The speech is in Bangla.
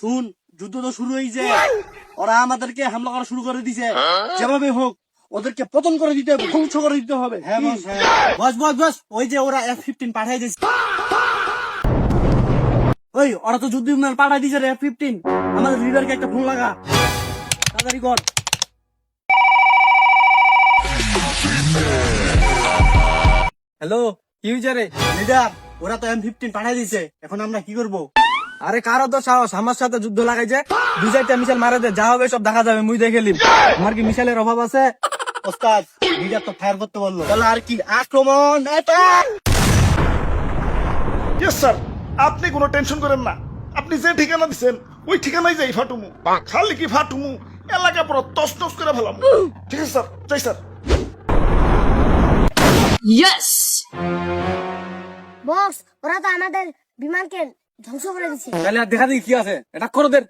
শুন, যুদ্ধ তো শুরু হয়েছে, ওরা আমাদেরকে হামলা করা শুরু করে দিছে। যেভাবে হোক ওদেরকে পতন করে দিতে হবে, ধ্বংস করে দিতে হবে। হ্যাঁ বস, বস, ওই যে ওরা F-15 পাঠাই দিয়েছে। ওই ওরা তো যুদ্ধ বিমান পাঠাই দিয়েছে রে F-15। আমাদের লিডারকে একটা ফোন লাগা, তাড়াতাড়ি কর। হ্যালো, কি হয়েছে রে লিডার? ওরা তো M-15 পাঠাই দিয়েছে, এখন আমরা কি করবো? আরে কারো তো সাহস আমার সাথে যুদ্ধ লাগাইছে, 2-4টা মিসাইল মারে দে, যা হবে সব দেখা যাবে, মুই দেখে নিব। আমার কি মিসাইলের অভাব আছে? ওস্তাদ, লিডার তো ফায়ার করতে বললো, তাহলে আর কি, আক্রমণ, অ্যাটাক! ইয়েস স্যার, আপনি কোনো টেনশন করেন না। আপনি যে ঠিকানা দিচ্ছেন ওই ঠিকানায় যাই ফাটুমু। খালি কি ফাটুমু, এলাকা পুরো তছনছ করে ফেলাম। ঠিক আছে স্যার, যাই স্যার। বস, ওরা তো আমাদের বিমানকে ধ্বংস করে দিচ্ছে। তাহলে আর দেখা দেখি কি আছে, এটা করো দের।